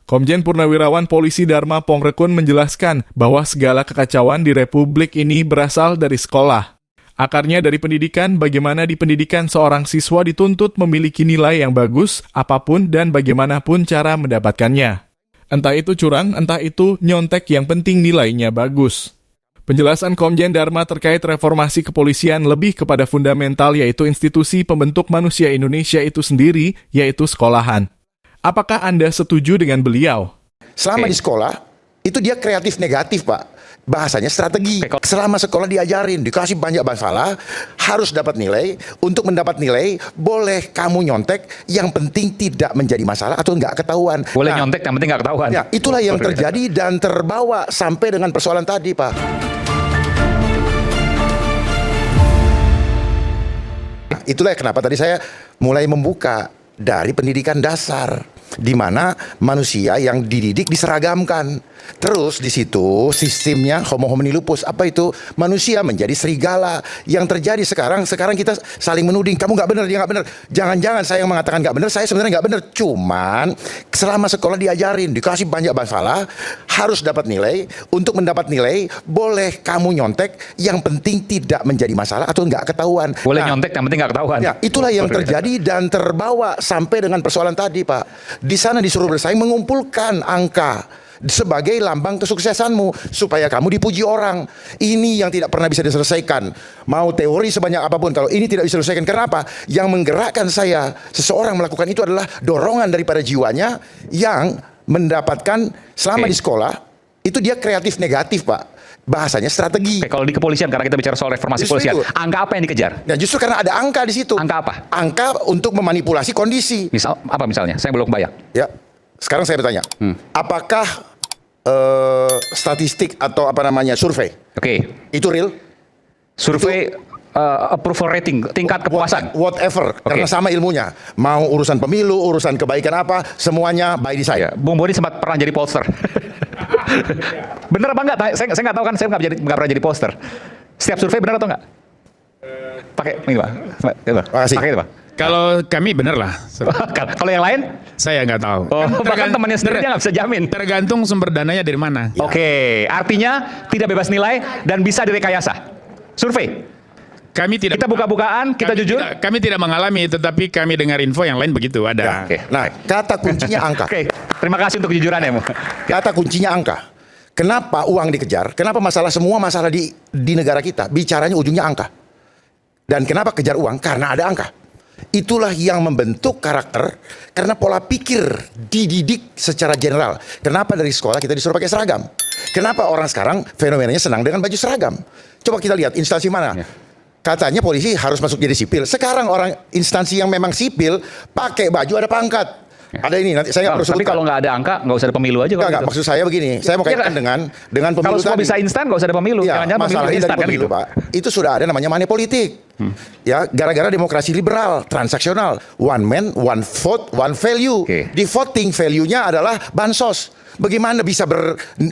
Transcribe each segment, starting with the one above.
Komjen Purnawirawan Polisi Dharma Pongrekun menjelaskan bahwa segala kekacauan di Republik ini berasal dari sekolah. Akarnya dari pendidikan, bagaimana di pendidikan seorang siswa dituntut memiliki nilai yang bagus, apapun dan bagaimanapun cara mendapatkannya. Entah itu curang, entah itu nyontek, yang penting nilainya bagus. Penjelasan Komjen Dharma terkait reformasi kepolisian lebih kepada fundamental, yaitu institusi pembentuk manusia Indonesia itu sendiri, yaitu sekolahan. Apakah Anda setuju dengan beliau? Selama di sekolah, itu dia kreatif negatif, Pak. Bahasanya strategi. Selama sekolah diajarin, dikasih banyak masalah, harus dapat nilai. Untuk mendapat nilai, boleh kamu nyontek, yang penting tidak menjadi masalah atau nggak ketahuan. Boleh nyontek, yang penting nggak ketahuan. Ya, itulah yang terjadi dan terbawa sampai dengan persoalan tadi, Pak. Nah, itulah kenapa tadi saya mulai membuka dari pendidikan dasar, di mana manusia yang dididik diseragamkan. Terus di situ sistemnya homo homini lupus. Apa itu? Manusia menjadi serigala. Yang terjadi sekarang kita saling menuding. Kamu nggak benar, dia nggak benar. Jangan-jangan saya yang mengatakan nggak benar, saya sebenarnya nggak benar. Cuman selama sekolah diajarin, dikasih banyak masalah, harus dapat nilai. Untuk mendapat nilai, boleh kamu nyontek, yang penting tidak menjadi masalah atau nggak ketahuan. Boleh nyontek, yang penting nggak ketahuan. Ya, itulah yang terjadi dan terbawa sampai dengan persoalan tadi, Pak. Di sana disuruh bersaing, mengumpulkan angka sebagai lambang kesuksesanmu supaya kamu dipuji orang. Ini yang tidak pernah bisa diselesaikan. Mau teori sebanyak apapun, kalau ini tidak bisa diselesaikan. Kenapa? Yang menggerakkan seseorang melakukan itu adalah dorongan daripada jiwanya yang mendapatkan selama di sekolah. Itu dia kreatif negatif, Pak. Bahasanya strategi. Kalau di kepolisian, karena kita bicara soal reformasi kepolisian, angka apa yang dikejar? Nah, justru karena ada angka di situ. Angka apa? Angka untuk memanipulasi kondisi. Misal apa misalnya? Saya belum kebayang. Ya, sekarang saya bertanya, apakah statistik atau survei? Itu real? Survei approval rating, tingkat kepuasan. Whatever, karena sama ilmunya. Mau urusan pemilu, urusan kebaikan apa, semuanya by design. Bung Boni sempat pernah jadi pollster. Bener apa enggak? Saya nggak tahu kan, saya nggak pernah jadi pollster. Setiap survei benar atau enggak? Pakai ini, Pak. Pakai itu, Pak. Kalau kami bener lah. Kalau yang lain? Saya nggak tahu. Bahkan temannya sendiri dia nggak bisa jamin. Tergantung sumber dananya dari mana. Oke, artinya tidak bebas nilai dan bisa direkayasa. Survei. Kita buka-bukaan, kita jujur. Kami tidak mengalami, tetapi kami dengar info yang lain begitu ada. Ya. Nah, kata kuncinya angka. Terima kasih untuk kejujurannya, Bu. Kata kuncinya angka. Kenapa uang dikejar? Kenapa semua masalah di negara kita bicaranya ujungnya angka? Dan kenapa kejar uang? Karena ada angka. Itulah yang membentuk karakter, karena pola pikir dididik secara general. Kenapa dari sekolah kita disuruh pakai seragam? Kenapa orang sekarang fenomenanya senang dengan baju seragam? Coba kita lihat instansi mana. Katanya polisi harus masuk jadi sipil. Sekarang orang instansi yang memang sipil pakai baju ada pangkat. Ada ini, nanti saya nggak perlu sebutkan. Tapi kalau nggak ada angka, nggak usah ada pemilu aja. Enggak, maksud saya begini. Saya mau kaitkan dengan pemilu. Kalau semua bisa instan, nggak usah ada pemilu. Ya, masalahnya dari pemilu, Pak. Itu sudah ada namanya money politik. Ya, gara-gara demokrasi liberal, transaksional. One man, one vote, one value. Di voting value-nya adalah bansos. Bagaimana bisa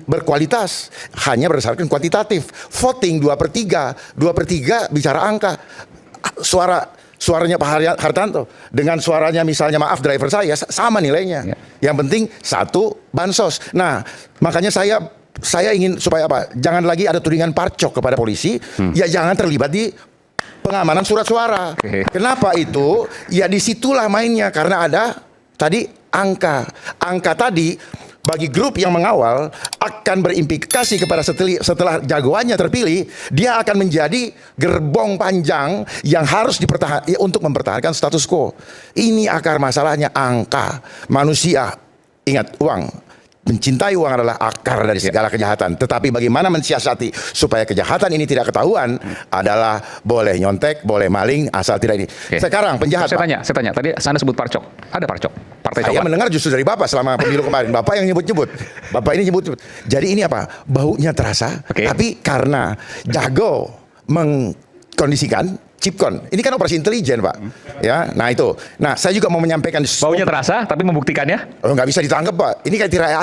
berkualitas? Hanya berdasarkan kuantitatif. Voting 2/3. 2/3 bicara angka. Suaranya Pak Hartanto dengan suaranya misalnya driver saya sama nilainya. Yang penting satu bansos. Nah, makanya saya ingin supaya apa? Jangan lagi ada tudingan parcok kepada polisi. Ya jangan terlibat di pengamanan surat suara. Kenapa itu? Ya disitulah mainnya, karena ada tadi angka. Angka tadi bagi grup yang mengawal akan berimplikasi kepada setelah jagoannya terpilih, dia akan menjadi gerbong panjang yang harus untuk mempertahankan status quo. Ini akar masalahnya, angka. Manusia, ingat, uang. Mencintai uang adalah akar dari segala kejahatan. Tetapi bagaimana mensiasati supaya kejahatan ini tidak ketahuan adalah boleh nyontek, boleh maling, asal tidak ini. Sekarang penjahat. Saya tanya. Tadi Anda sebut parcok. Ada parcok. Partai Saya mendengar justru dari Bapak selama pemilu kemarin. Bapak yang nyebut-nyebut. Bapak ini nyebut-nyebut. Jadi ini apa? Baunya terasa. Tapi karena jago mengkondisikan chipcon. Ini kan operasi intelijen, Pak. Ya, nah itu. Nah, saya juga mau menyampaikan. Baunya terasa, tapi membuktikannya? Oh, nggak bisa ditangkap, Pak. Ini kayak tirai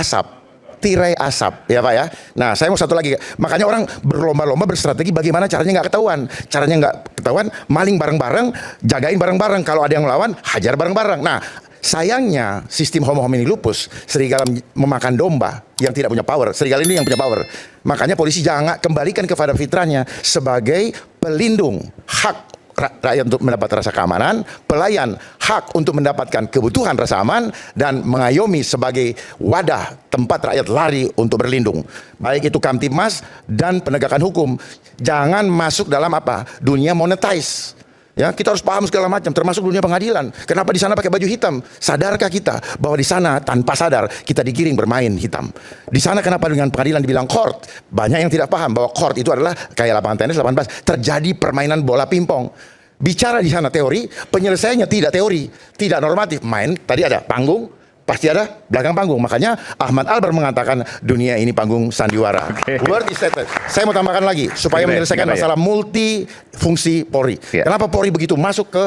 asap, ya Pak ya. Nah, saya mau satu lagi. Makanya orang berlomba-lomba berstrategi bagaimana caranya nggak ketahuan. Caranya nggak ketahuan, maling bareng-bareng, jagain bareng-bareng. Kalau ada yang melawan, hajar bareng-bareng. Nah, Sayangnya sistem homo homini lupus, serigala memakan domba yang tidak punya power. Serigala ini yang punya power. Makanya polisi jangan kembalikan kepada fitrahnya sebagai pelindung hak rakyat untuk mendapat rasa keamanan, pelayan hak untuk mendapatkan kebutuhan rasa aman, dan mengayomi sebagai wadah tempat rakyat lari untuk berlindung. Baik itu Kamtibmas dan penegakan hukum. Jangan masuk dalam apa? Dunia monetize. Ya, kita harus paham segala macam, termasuk dunia pengadilan. Kenapa di sana pakai baju hitam? Sadarkah kita bahwa di sana tanpa sadar kita digiring bermain hitam? Di sana kenapa dengan pengadilan dibilang court? Banyak yang tidak paham bahwa court itu adalah kayak lapangan tenis, lapangan bas. Terjadi permainan bola pingpong. Bicara di sana teori, penyelesaiannya tidak teori, tidak normatif. Main tadi ada panggung, pasti ada belakang panggung. Makanya Ahmad Albar mengatakan dunia ini panggung sandiwara. Word is stated. Saya mau tambahkan lagi supaya menyelesaikan masalah multifungsi Polri. Kenapa Polri begitu masuk ke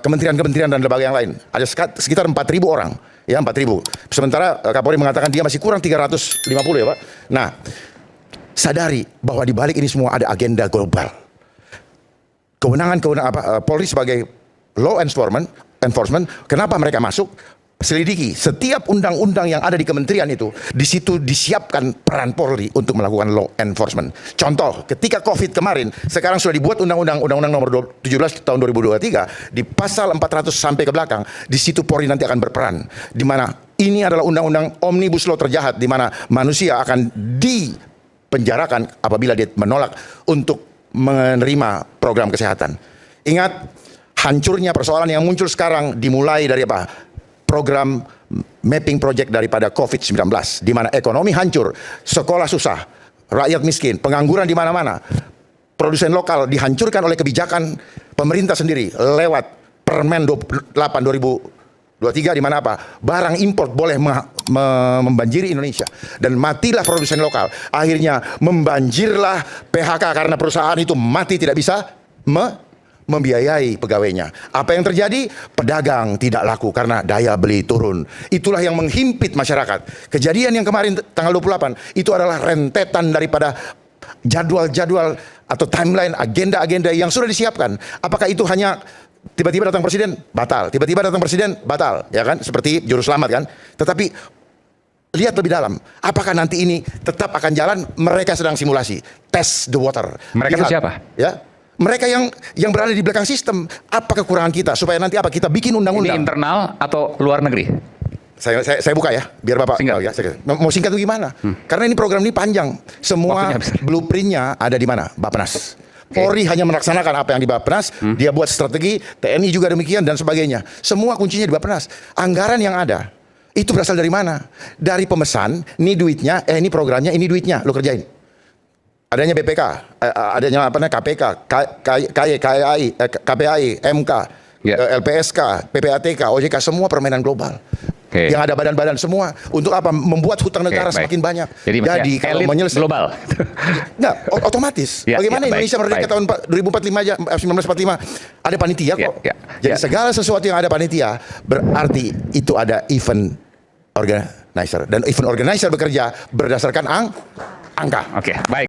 kementerian-kementerian dan lembaga yang lain? Ada sekitar 4.000 orang, ya 4.000. Sementara Kapolri mengatakan dia masih kurang 350 ya Pak. Nah, sadari bahwa di balik ini semua ada agenda global. Kewenangan Polri sebagai law enforcement, kenapa mereka masuk? Selidiki setiap undang-undang yang ada di kementerian itu, di situ disiapkan peran Polri untuk melakukan law enforcement. Contoh, ketika COVID kemarin, sekarang sudah dibuat undang-undang nomor 17 tahun 2023 di pasal 400 sampai ke belakang, di situ Polri nanti akan berperan. Di mana ini adalah undang-undang omnibus law terjahat, di mana manusia akan dipenjarakan apabila dia menolak untuk menerima program kesehatan. Ingat, hancurnya persoalan yang muncul sekarang dimulai dari apa? Program mapping project daripada COVID-19, di mana ekonomi hancur, sekolah susah, rakyat miskin, pengangguran di mana-mana, produsen lokal dihancurkan oleh kebijakan pemerintah sendiri lewat Permen 28 2023, di mana apa? Barang import boleh membanjiri Indonesia, dan matilah produsen lokal. Akhirnya membanjirlah PHK karena perusahaan itu mati tidak bisa membiayai pegawainya. Apa yang terjadi? Pedagang tidak laku karena daya beli turun. Itulah yang menghimpit masyarakat. Kejadian yang kemarin tanggal 28 itu adalah rentetan daripada jadwal-jadwal atau timeline, agenda-agenda yang sudah disiapkan. Apakah itu hanya tiba-tiba datang presiden batal, tiba-tiba datang presiden batal, ya kan? Seperti juru selamat kan? Tetapi lihat lebih dalam. Apakah nanti ini tetap akan jalan? Mereka sedang simulasi, test the water. Mereka itu siapa? Ya. Mereka yang berada di belakang sistem. Apa kekurangan kita supaya nanti apa kita bikin undang-undang? Ini internal atau luar negeri? Saya buka ya, biar Bapak singkat. tahu ya. Mau singkat itu gimana? Karena ini program ini panjang. Semua blueprintnya ada di mana? Bappenas. Polri hanya melaksanakan apa yang di Bappenas. Dia buat strategi, TNI juga demikian dan sebagainya. Semua kuncinya di Bappenas. Anggaran yang ada itu berasal dari mana? Dari pemesan. Ini duitnya, ini programnya, ini duitnya, lo kerjain. Adanya BPK, adanya apa namanya KPK, KPAI, MK, LPSK, PPATK, OJK, semua permainan global. Yang ada badan-badan semua untuk apa? Membuat hutang negara semakin banyak. Jadi kalau menyelesaikan global, nggak otomatis. Bagaimana Indonesia merdeka tahun 2045 aja, 1945 ada panitia kok. Jadi segala sesuatu yang ada panitia berarti itu ada event organizer, dan event organizer bekerja berdasarkan angka. Baik.